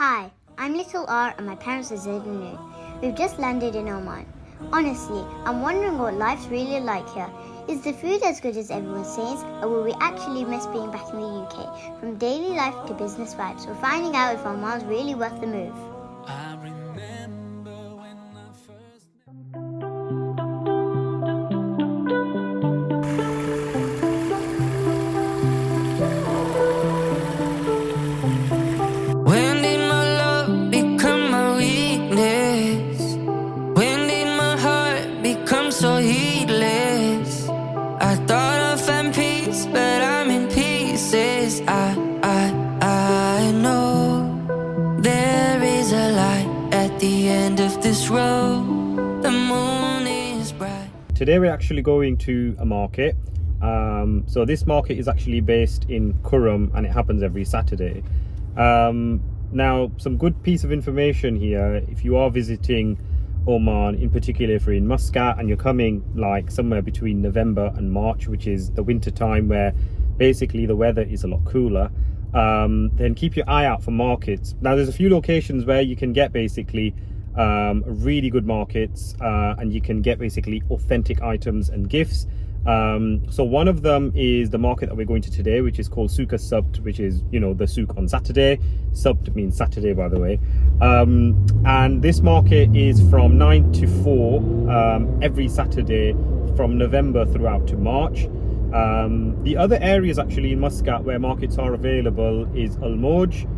Hi, I'm Little R and my parents are Zaid and Noor. We've just landed in Oman. Honestly, I'm wondering what life's really like here. Is the food as good as everyone says, or will we actually miss being back in the UK? From daily life to business vibes, we're finding out if Oman's really worth the move. I remember when I first When did my love become my weakness? When did my heart become so heedless? I thought I found peace, but I'm in pieces. I know there is a light at the end of this road. The moon is bright. Today we're actually going to a market. So this market is actually based in Kurram and it happens every Saturday. Now, some good piece of information here. If you are visiting Oman, in particular if you're in Muscat and you're coming like somewhere between November and March, which is the winter time where basically the weather is a lot cooler, then keep your eye out for markets. Now there's a few locations where you can get basically really good markets and you can get basically authentic items and gifts. So one of them is the market that we're going to today, which is called Suka Sabt, which is, you know, the souk on Saturday. Sabt means Saturday, by the way. And this market is from 9 to 4 every Saturday from November throughout to March. The other areas actually in Muscat where markets are available is Mouj.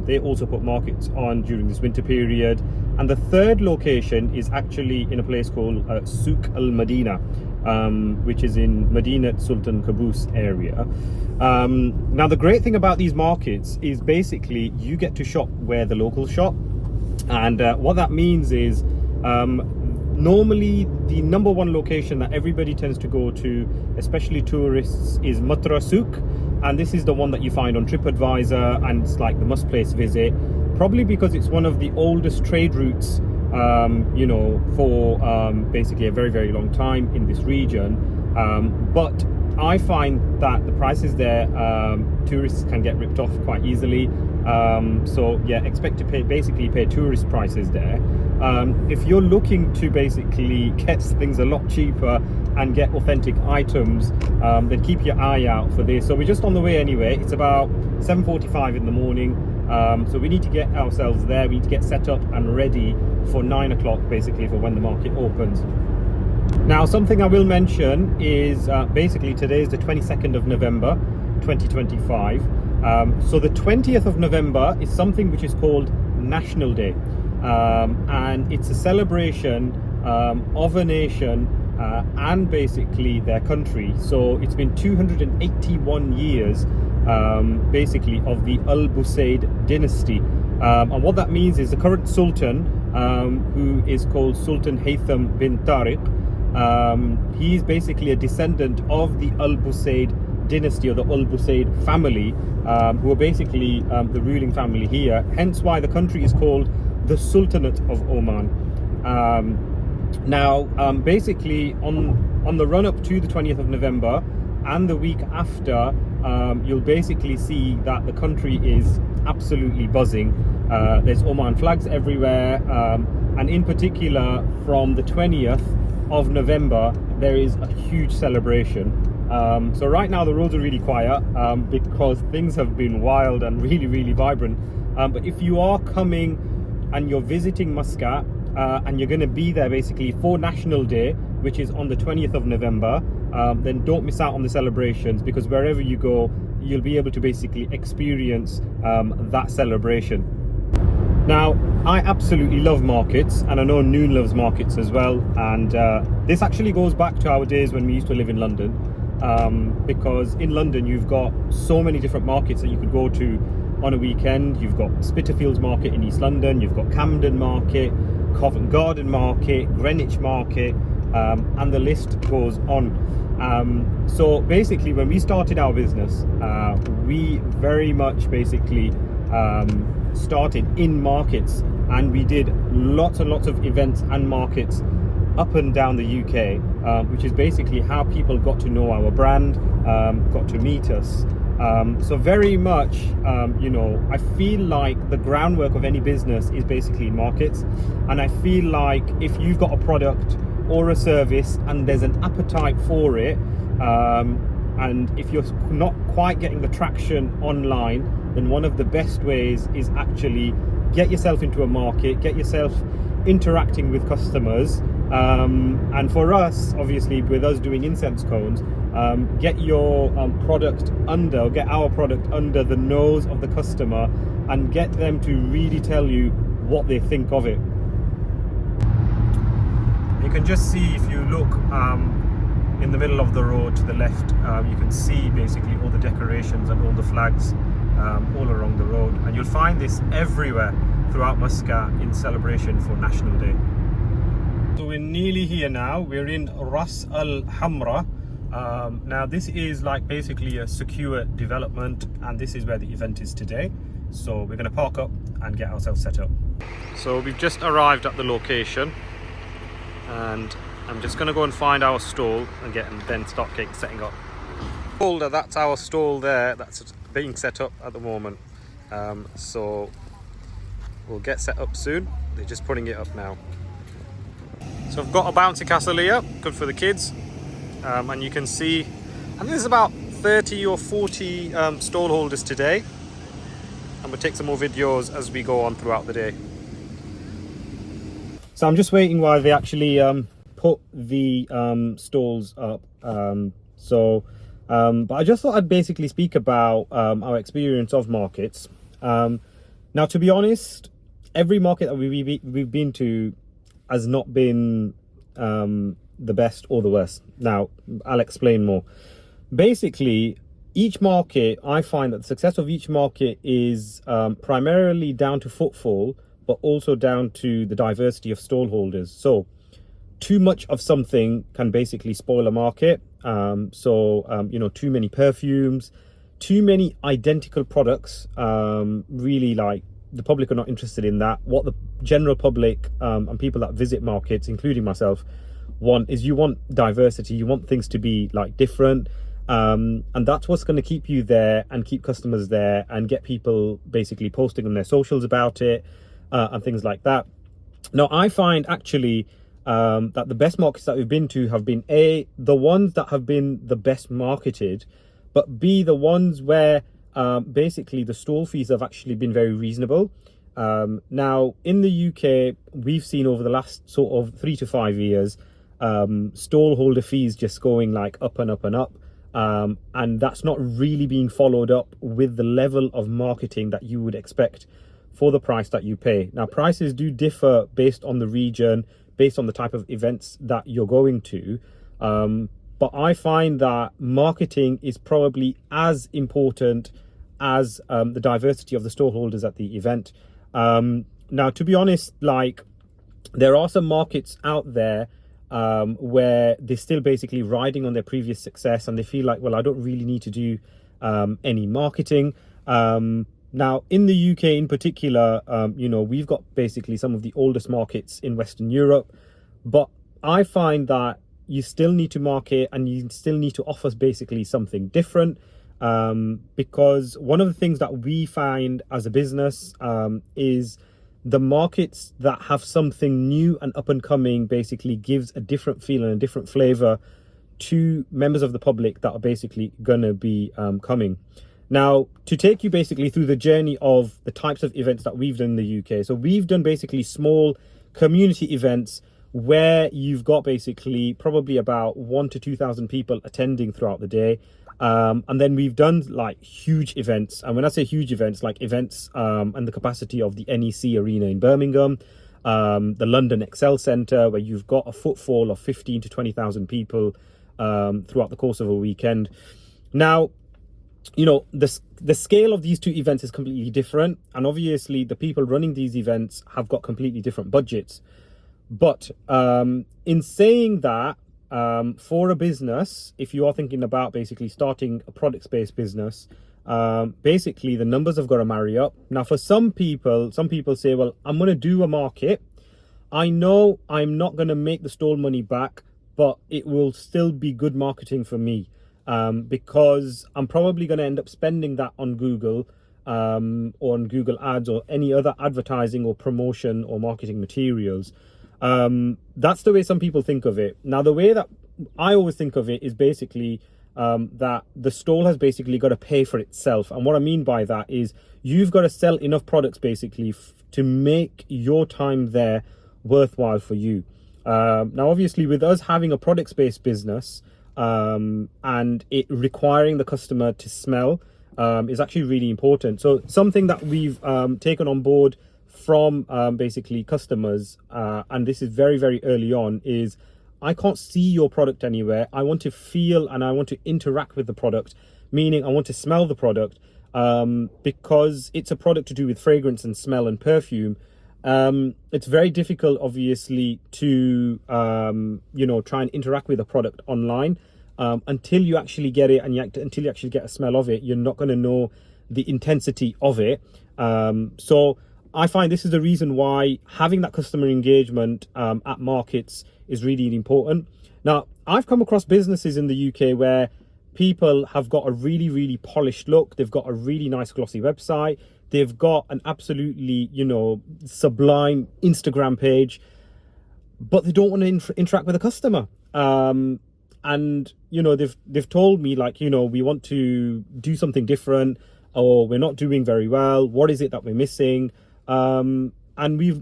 They also put markets on during this winter period. And the third location is actually in a place called Souk Al Madina, which is in Madinat Sultan Qaboos area. Now the great thing about these markets is basically you get to shop where the locals shop, and what that means is normally the number one location that everybody tends to go to, especially tourists, is Matra Souk, and this is the one that you find on TripAdvisor and it's like the must place visit, probably because it's one of the oldest trade routes you know, for basically a very, very long time in this region. But I find that the prices there, tourists can get ripped off quite easily. So yeah, expect to pay tourist prices there. If you're looking to basically get things a lot cheaper and get authentic items, then keep your eye out for this. So we're just on the way anyway. It's about 7:45 in the morning. So we need to get ourselves there. We need to get set up and ready for 9 o'clock basically for when the market opens. Now something I will mention is basically today is the 22nd of November 2025. So the 20th of November is something which is called National Day, and it's a celebration of a nation and basically their country. So it's been 281 years basically of the Al Busaid dynasty, and what that means is the current sultan, who is called Sultan Haytham bin Tariq, he's basically a descendant of the Al Busaid dynasty or the Al Busaid family, who are basically the ruling family here, hence why the country is called the Sultanate of Oman. Now basically on the run up to the 20th of November and the week after, you'll basically see that the country is absolutely buzzing. There's Oman flags everywhere, and in particular from the 20th of November there is a huge celebration. So right now the roads are really quiet because things have been wild and really, really vibrant. But if you are coming and you're visiting Muscat and you're going to be there basically for National Day, which is on the 20th of November, then don't miss out on the celebrations, because wherever you go you'll be able to basically experience that celebration. Now I absolutely love markets, and I know Noon loves markets as well, and this actually goes back to our days when we used to live in London, because in London you've got so many different markets that you could go to on a weekend. You've got Spitalfields Market in East London, you've got Camden Market, Covent Garden Market, Greenwich Market, and the list goes on. So basically when we started our business, we very much basically started in markets, and we did lots and lots of events and markets up and down the UK, which is basically how people got to know our brand, got to meet us, So very much, I feel like the groundwork of any business is basically in markets. And I feel like if you've got a product or a service and there's an appetite for it, and if you're not quite getting the traction online, then one of the best ways is actually get yourself into a market, get yourself interacting with customers. And for us, obviously, with us doing incense cones, get your get our product under the nose of the customer and get them to really tell you what they think of it. You can just see, if you look in the middle of the road to the left, you can see basically all the decorations and all the flags all along the road, and you'll find this everywhere throughout Muscat in celebration for National Day. So we're nearly here now. We're in Ras Al Hamra. Now this is like basically a secure development, and this is where the event is today. So we're going to park up and get ourselves set up. So we've just arrived at the location, and I'm just going to go and find our stall and then start setting up. That's our stall there. That's being set up at the moment. So we'll get set up soon. They're just putting it up now. So I've got a bouncy castle here, good for the kids. And you can see, I think there's about 30 or 40 stall holders today. And we'll take some more videos as we go on throughout the day. So I'm just waiting while they actually put the stalls up. But I just thought I'd basically speak about our experience of markets. Now, to be honest, every market that we've been to has not been the best or the worst. Now, I'll explain more. Basically, each market, I find that the success of each market is primarily down to footfall, but also down to the diversity of stall holders. So too much of something can basically spoil a market. Too many perfumes, too many identical products, really, like, the public are not interested in that. What the general public and people that visit markets, including myself, want is, you want diversity, you want things to be like different, and that's what's going to keep you there and keep customers there and get people basically posting on their socials about it, and things like that. Now, I find actually that the best markets that we've been to have been A, the ones that have been the best marketed, but B, the ones where basically the stall fees have actually been very reasonable. Now, in the UK, we've seen over the last sort of 3 to 5 years, stall holder fees just going like up and up and up. And that's not really being followed up with the level of marketing that you would expect for the price that you pay. Now, prices do differ based on the region, based on the type of events that you're going to. But I find that marketing is probably as important as the diversity of the stall holders at the event. Now, to be honest, like, there are some markets out there where they're still basically riding on their previous success, and they feel like, well, I don't really need to do any marketing. Now, in the UK in particular, we've got basically some of the oldest markets in Western Europe, but I find that you still need to market and you still need to offer basically something different, because one of the things that we find as a business is the markets that have something new and up and coming basically gives a different feel and a different flavor to members of the public that are basically going to be coming. Now, to take you basically through the journey of the types of events that we've done in the UK. So we've done basically small community events where you've got basically probably about 1,000 to 2,000 people attending throughout the day. And then we've done like huge events. And when I say huge events, like events and the capacity of the NEC Arena in Birmingham, the London Excel Centre, where you've got a footfall of 15 to 20,000 people throughout the course of a weekend. Now, the scale of these two events is completely different, and obviously the people running these events have got completely different budgets. But in saying that, for a business, if you are thinking about basically starting a product-based business, basically the numbers have got to marry up. Now, for some people say, well, I'm going to do a market. I know I'm not going to make the stall money back, but it will still be good marketing for me. because I'm probably going to end up spending that on Google, or on Google Ads or any other advertising or promotion or marketing materials. That's the way some people think of it. Now, the way that I always think of it is basically that the stall has basically got to pay for itself. And what I mean by that is you've got to sell enough products basically to make your time there worthwhile for you. Now, obviously, with us having a products-based business, and it requiring the customer to smell is actually really important. So something that we've taken on board from basically customers, and this is very, very early on, is I can't see your product anywhere. I want to feel and I want to interact with the product, meaning I want to smell the product, because it's a product to do with fragrance and smell and perfume. It's very difficult, obviously, to try and interact with a product online until you actually get it, and until you actually get a smell of it. You're not going to know the intensity of it. So I find this is the reason why having that customer engagement at markets is really important. Now, I've come across businesses in the UK where people have got a really, really polished look. They've got a really nice glossy website. They've got an absolutely, sublime Instagram page, but they don't want to interact with the customer. And, they've told me, like, we want to do something different, or we're not doing very well. What is it that we're missing? And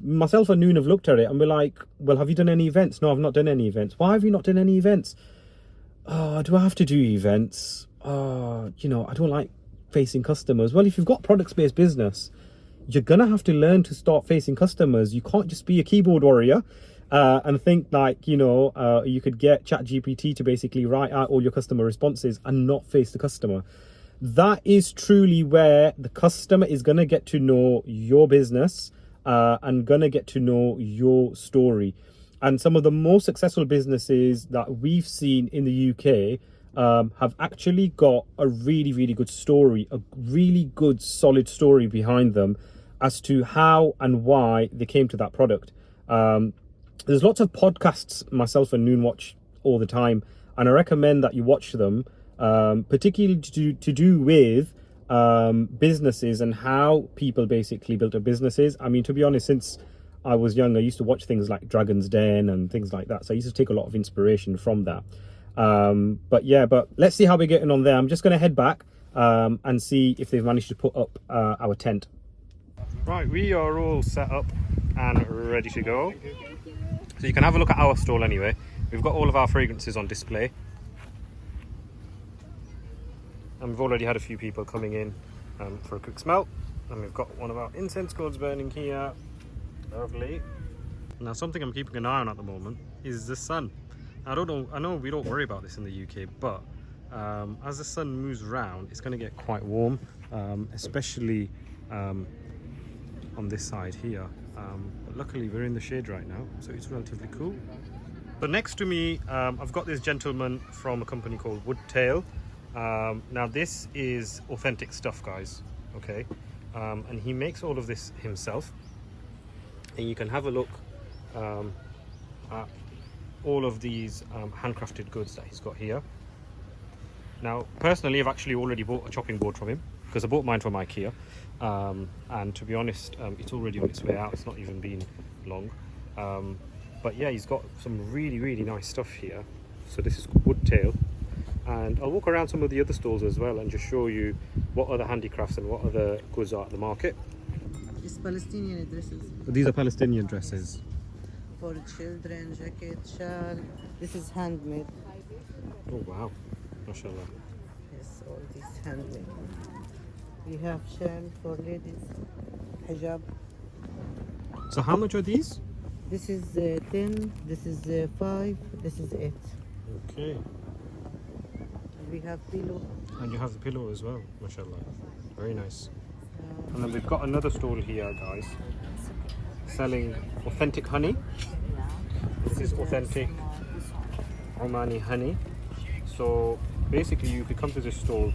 myself and Noon have looked at it and we're like, well, have you done any events? No, I've not done any events. Why have you not done any events? Oh, do I have to do events? Oh, I don't like facing customers. Well, if you've got products-based business, you're gonna have to learn to start facing customers. You can't just be a keyboard warrior and think like, you could get ChatGPT to basically write out all your customer responses and not face the customer. That is truly where the customer is gonna get to know your business and gonna get to know your story. And some of the most successful businesses that we've seen in the UK have actually got a really, really good story, a really good solid story behind them as to how and why they came to that product. There's lots of podcasts myself and Noon watch all the time, and I recommend that you watch them, particularly to do with businesses and how people basically built their businesses. I mean, to be honest, since I was young, I used to watch things like Dragon's Den and things like that. So I used to take a lot of inspiration from that. But let's see how we're getting on there. I'm just going to head back and see if they've managed to put up our tent. Right, we are all set up and ready to go. So you can have a look at our stall anyway. We've got all of our fragrances on display. And we've already had a few people coming in for a quick smell. And we've got one of our incense cords burning here. Lovely. Now, something I'm keeping an eye on at the moment is the sun. I know we don't worry about this in the UK, but as the sun moves around, it's going to get quite warm, especially on this side here. But luckily, we're in the shade right now, so it's relatively cool. But next to me, I've got this gentleman from a company called Woodtail. Now, this is authentic stuff, guys. Okay, and he makes all of this himself. And you can have a look at all of these handcrafted goods that he's got here. Now, personally, I've actually already bought a chopping board from him because I bought mine from IKEA. And to be honest, it's already on its way out. It's not even been long. But yeah, he's got some really, really nice stuff here. So this is Woodtail. And I'll walk around some of the other stalls as well and just show you what other handicrafts and what other goods are at the market. It's Palestinian dresses. These are Palestinian dresses. For children, jacket, shawl. This is handmade. Oh wow, mashallah. Yes, all this handmade. We have shawl for ladies, hijab. So how much are these? This is 10, this is 5, this is 8. Okay. We have pillow. And you have the pillow as well, mashallah. Very nice. And then we've got another stall here, guys, selling authentic honey. This is authentic Omani honey. So basically you could come to this stall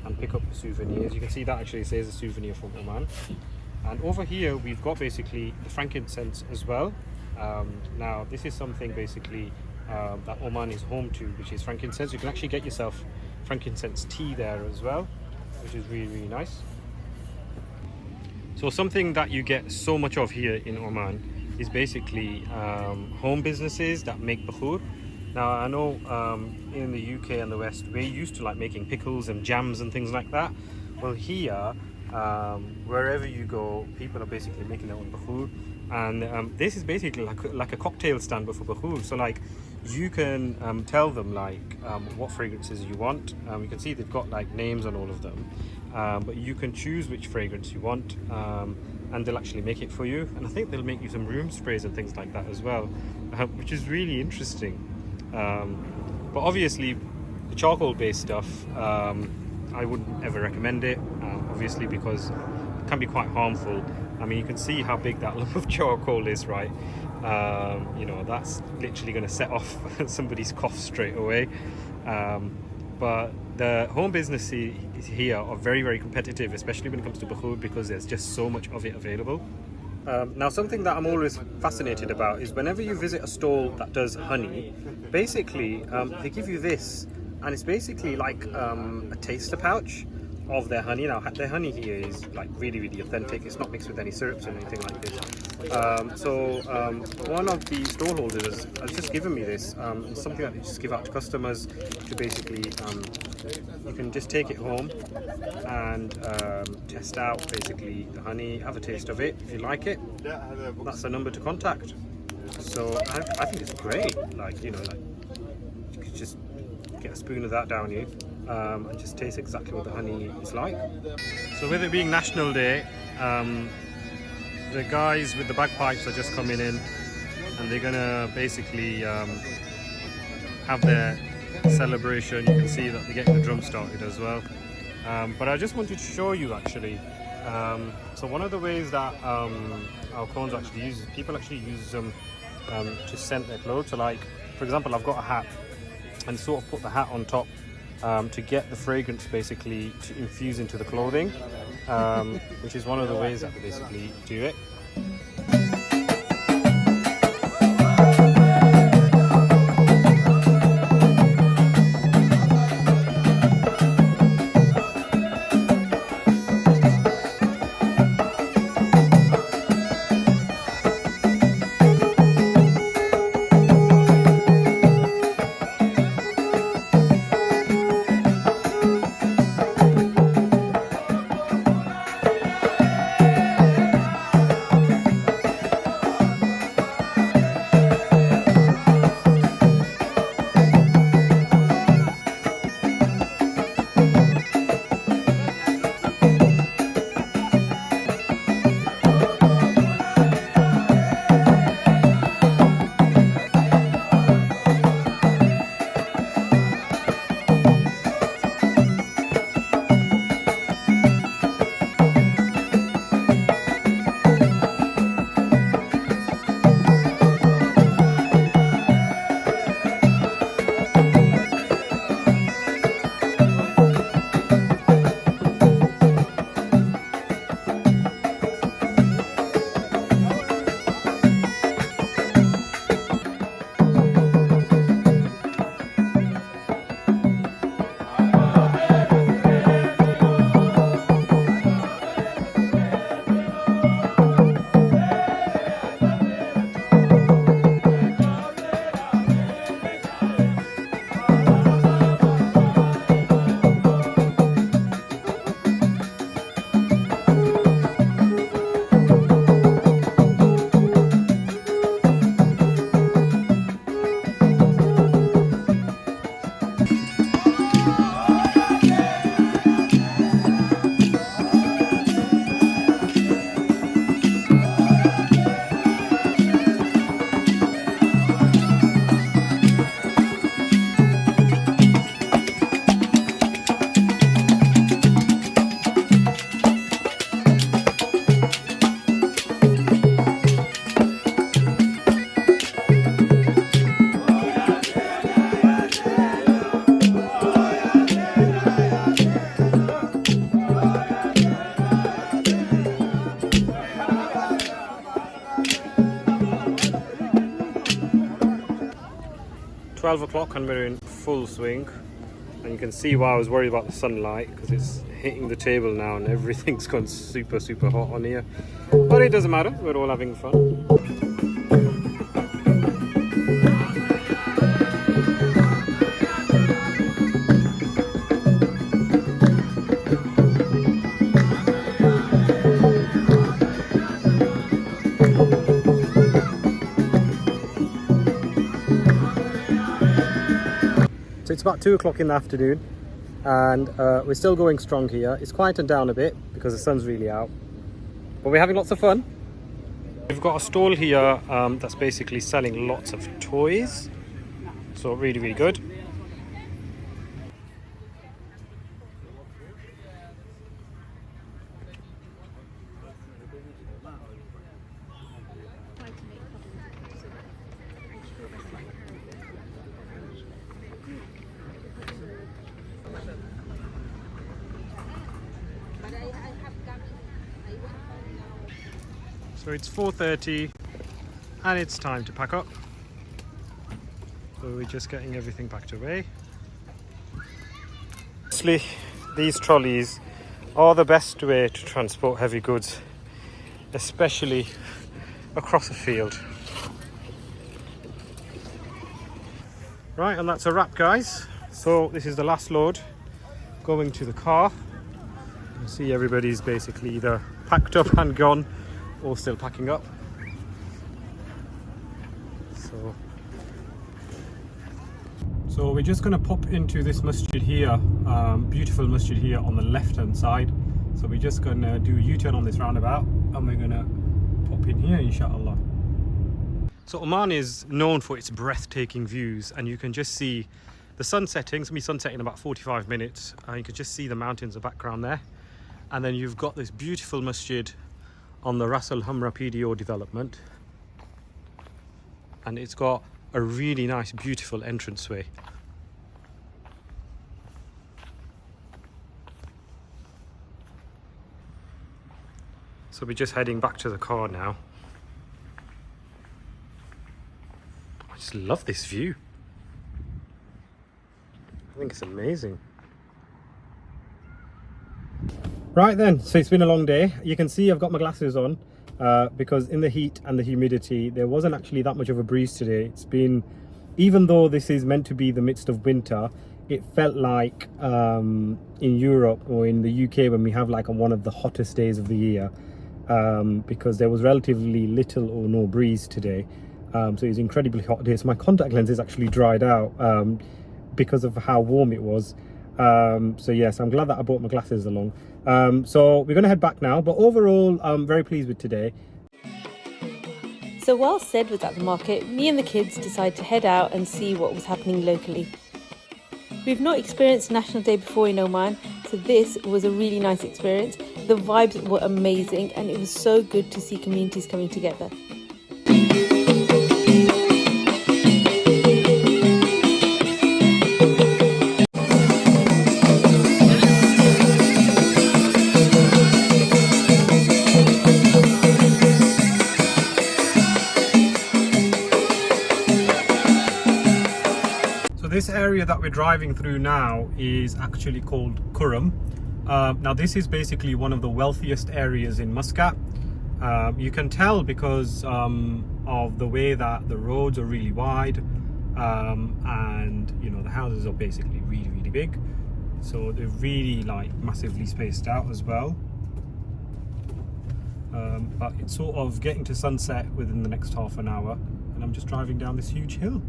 and pick up the souvenirs. You can see that actually says a souvenir from Oman. And over here we've got basically the frankincense as well. Now this is something basically that Oman is home to, which is frankincense. You can actually get yourself frankincense tea there as well, which is really, really nice. So something that you get so much of here in Oman is basically home businesses that make bakhur. Now I know in the UK and the West we're used to like making pickles and jams and things like that. Well, here wherever you go, people are basically making their own bakhur, and this is basically like a cocktail stand but for bakhur. So like you can tell them like what fragrances you want. You can see they've got like names on all of them, but you can choose which fragrance you want, and they'll actually make it for you. And I think they'll make you some room sprays and things like that as well, which is really interesting. But obviously the charcoal based stuff, I wouldn't ever recommend it, obviously, because it can be quite harmful. I mean, you can see how big that lump of charcoal is, right? You know, that's literally going to set off somebody's cough straight away. But the home businesses here are very, very competitive, especially when it comes to bakhur, because there's just so much of it available. Now, something that I'm always fascinated about is whenever you visit a stall that does honey, basically they give you this, and it's basically like a taster pouch of their honey. Now, their honey here is like really, really authentic. It's not mixed with any syrups or anything like this. One of the stallholders has just given me this. It's something that they just give out to customers to basically, you can just take it home and test out basically the honey, have a taste of it. If you like it, that's the number to contact. So I think it's great. Like, you know, like you could just get a spoon of that down you. And just taste exactly what the honey is like. So with it being National Day, the guys with the bagpipes are just coming in, and they're gonna basically have their celebration. You can see that they're getting the drum started as well. But I just wanted to show you actually. So one of the ways that our cones actually use, people actually use them to scent their clothes. So like, for example, I've got a hat, and sort of put the hat on top to get the fragrance basically to infuse into the clothing, which is one of the ways that they basically do it. 12 o'clock and we're in full swing. And you can see why I was worried about the sunlight, because it's hitting the table now and everything's gone super hot on here. But it doesn't matter, we're all having fun. So it's about 2 o'clock in the afternoon and we're still going strong here. It's quietened down a bit because the sun's really out, but we're having lots of fun. We've got a stall here that's basically selling lots of toys, so really good. So it's 4:30 and it's time to pack up. So we're just getting everything packed away. Honestly, these trolleys are the best way to transport heavy goods, especially across a field. Right, and that's a wrap, guys. So this is the last load going to the car. You see everybody's basically either packed up and gone or still packing up. So we're just going to pop into this masjid here, beautiful masjid here on the left hand side. So we're just going to do a U-turn on this roundabout and we're going to pop in here, inshallah. So Oman is known for its breathtaking views, and you can just see the sun setting. It's going to be sunsetting in about 45 minutes. You can just see the mountains in the background there, and then you've got this beautiful masjid on the Ras Al Hamra PDO development, and it's got a really nice beautiful entranceway. So we're just heading back to the car now. I just love this view. I think it's amazing. Right then, so it's been a long day. You can see I've got my glasses on because in the heat and the humidity there wasn't actually that much of a breeze today. It's been, even though this is meant to be the midst of winter, it felt like in Europe or in the UK when we have like one of the hottest days of the year, because there was relatively little or no breeze today. So it was incredibly hot day. So my contact lenses actually dried out because of how warm it was. So yes, I'm glad that I brought my glasses along. So we're going to head back now, but overall I'm very pleased with today. So while Sid was at the market, me and the kids decided to head out and see what was happening locally. We've not experienced National Day before in Oman, so this was a really nice experience. The vibes were amazing and it was so good to see communities coming together. This area that we're driving through now is actually called Khuwair. Now this is basically one of the wealthiest areas in Muscat. You can tell because of the way that the roads are really wide, and you know the houses are basically really big, so they're really like massively spaced out as well. But it's sort of getting to sunset within the next half an hour, and I'm just driving down this huge hill.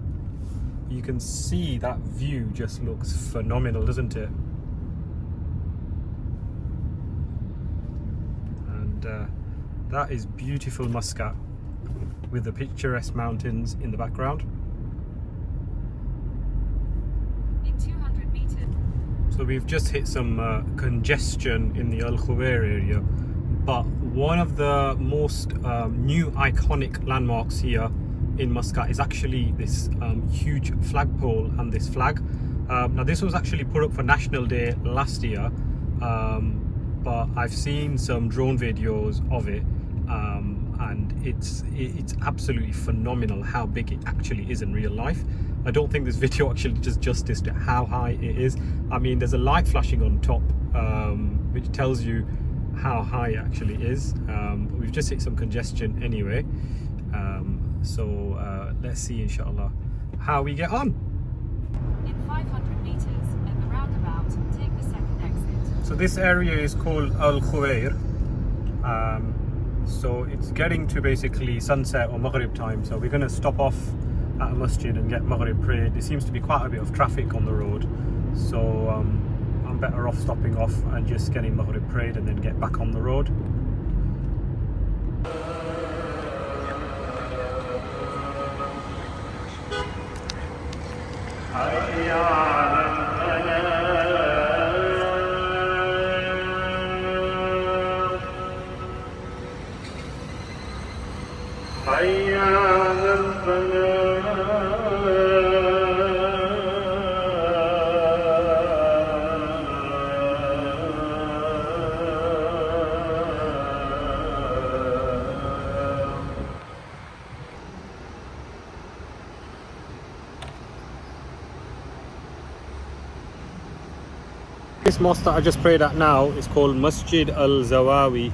You can see that view just looks phenomenal, doesn't it? And that is beautiful Muscat with the picturesque mountains in the background. In 200 meters. So we've just hit some congestion in the Khuwair area, but one of the most new iconic landmarks here in Muscat is actually this huge flagpole and this flag. Now this was actually put up for National Day last year, but I've seen some drone videos of it, and it's absolutely phenomenal how big it actually is in real life. I don't think this video actually does justice to how high it is. I mean, there's a light flashing on top which tells you how high it actually is. But we've just hit some congestion anyway, so let's see inshallah how we get on. In 500 meters at the roundabout, take the second exit. So this area is called Khuwair. So it's getting to basically sunset or Maghrib time, so we're going to stop off at a masjid and get Maghrib prayed. There seems to be quite a bit of traffic on the road, so I'm better off stopping off and just getting Maghrib prayed and then get back on the road. This mosque that I just prayed at now is called Masjid Al-Zawawi.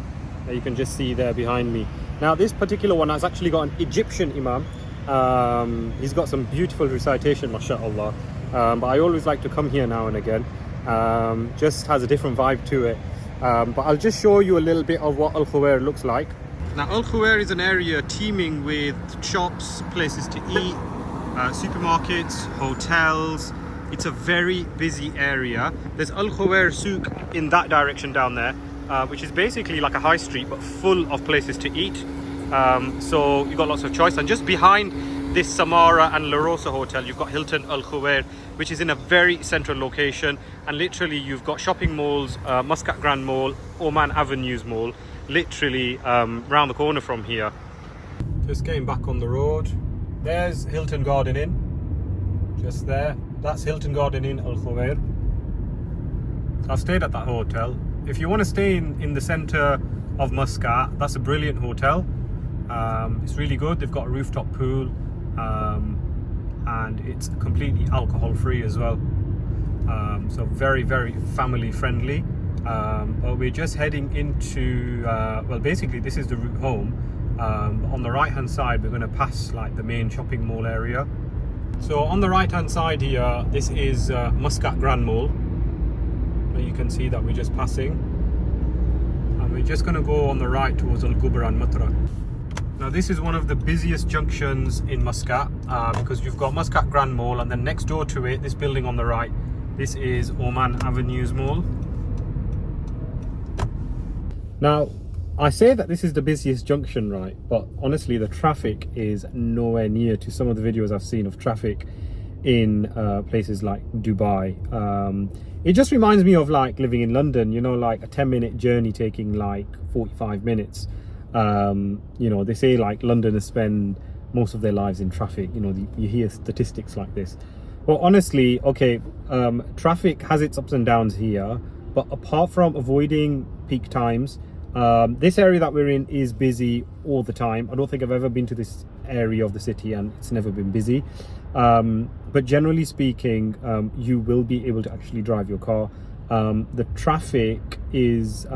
You can just see there behind me. Now this particular one has actually got an Egyptian imam. He's got some beautiful recitation, mashallah. But I always like to come here now and again. Just has a different vibe to it. But I'll just show you a little bit of what Al-Khuwair looks like. Now Al-Khuwair is an area teeming with shops, places to eat, supermarkets, hotels. It's a very busy area. There's Al-Khuwair Souk in that direction down there, which is basically like a high street but full of places to eat. So you've got lots of choice. And just behind this Samara and La Rosa hotel, you've got Hilton Al-Khuwair, which is in a very central location. And literally you've got shopping malls, Muscat Grand Mall, Oman Avenues Mall, literally round the corner from here. Just getting back on the road. There's Hilton Garden Inn, just there. That's Hilton Garden Inn Al-Khuwair. I've stayed at that hotel. If you want to stay in the center of Muscat, that's a brilliant hotel. It's really good. They've got a rooftop pool, and it's completely alcohol free as well. So very, very family friendly. But we're just heading into, well, basically this is the route home. On the right hand side, we're going to pass like the main shopping mall area. So on the right hand side here, this is Muscat Grand Mall. You can see that we're just passing, and we're just going to go on the right towards Al Gubra and Matra. Now this is one of the busiest junctions in Muscat, because you've got Muscat Grand Mall, and then next door to it, this building on the right, this is Oman Avenues Mall. Now I say that this is the busiest junction, right? But honestly, the traffic is nowhere near to some of the videos I've seen of traffic in places like Dubai. It just reminds me of like living in London, you know, like a 10-minute journey taking like 45 minutes. You know, they say like Londoners spend most of their lives in traffic. You know, you hear statistics like this. Well, honestly, okay, traffic has its ups and downs here, but apart from avoiding peak times, this area that we're in is busy all the time. I don't think I've ever been to this area of the city and it's never been busy. But generally speaking, you will be able to actually drive your car. The traffic is,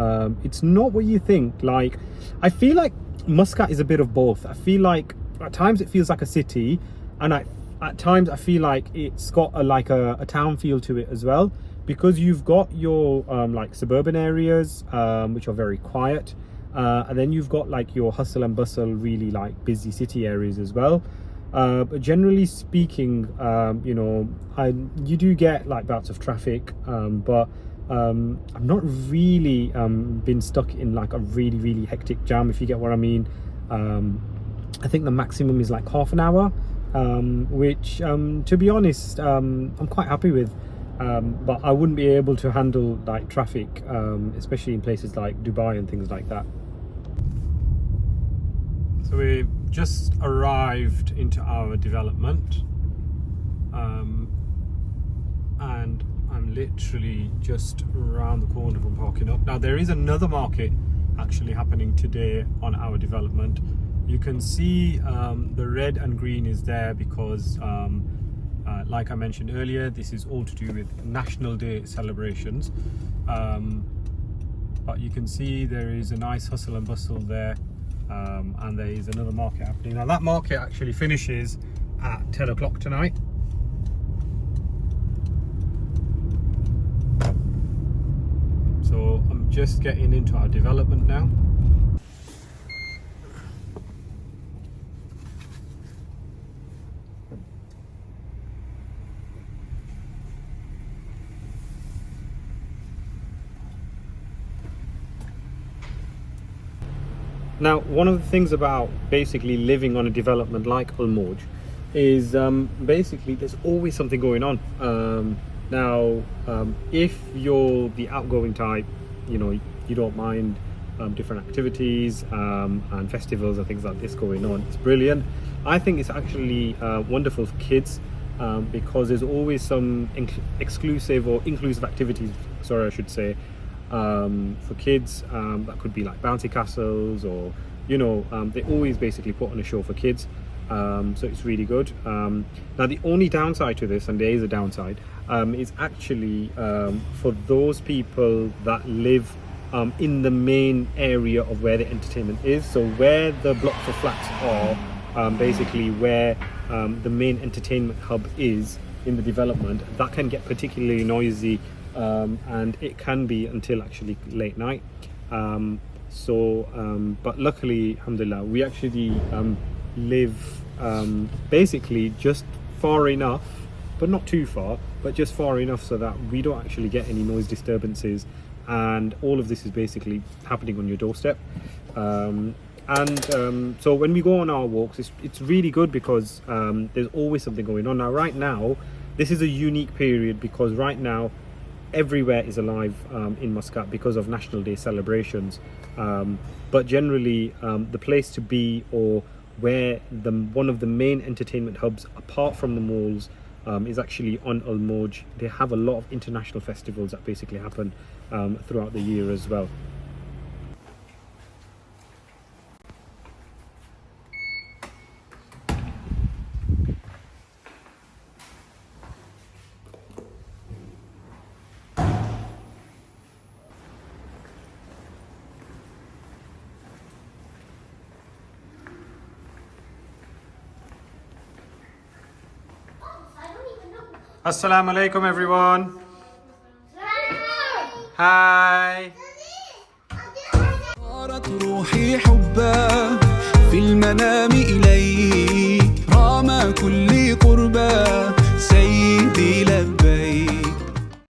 it's not what you think. Like, I feel like Muscat is a bit of both. I feel like at times it feels like a city, and at times I feel like it's got a town feel to it as well. Because you've got your like suburban areas, which are very quiet, and then you've got like your hustle and bustle, really like busy city areas as well. But generally speaking, you know, you do get like bouts of traffic, but I've not really been stuck in like a really, really hectic jam, if you get what I mean. I think the maximum is like half an hour, which to be honest, I'm quite happy with. But I wouldn't be able to handle like traffic, especially in places like Dubai and things like that. So we just arrived into our development, and I'm literally just around the corner from parking up. Now there is another market actually happening today on our development. You can see the red and green is there because like I mentioned earlier, this is all to do with National Day celebrations. But you can see there is a nice hustle and bustle there, and there is another market happening. Now that market actually finishes at 10 o'clock tonight. So I'm just getting into our development now. Now, one of the things about basically living on a development like Mouj is basically there's always something going on. If you're the outgoing type, you know, you don't mind different activities and festivals and things like this going on. It's brilliant. I think it's actually wonderful for kids because there's always some exclusive or inclusive activities, sorry, I should say, for kids. That could be like bouncy castles, or you know, they always basically put on a show for kids, so it's really good. Now the only downside to this, and there is a downside, is actually for those people that live in the main area of where the entertainment is. So where the blocks of flats are, basically where the main entertainment hub is in the development, that can get particularly noisy. And it can be until actually late night. But luckily, alhamdulillah, we actually live basically just far enough, but not too far, but just far enough so that we don't actually get any noise disturbances, and all of this is basically happening on your doorstep. So when we go on our walks, it's really good because there's always something going on. Now right now, this is a unique period because right now everywhere is alive in Muscat because of National Day celebrations, but generally the place to be, or where one of the main entertainment hubs apart from the malls, is actually on Mouj. They have a lot of international festivals that basically happen throughout the year as well. Assalamu alaikum everyone. Hi. صارت روحي حبا في المنام إليك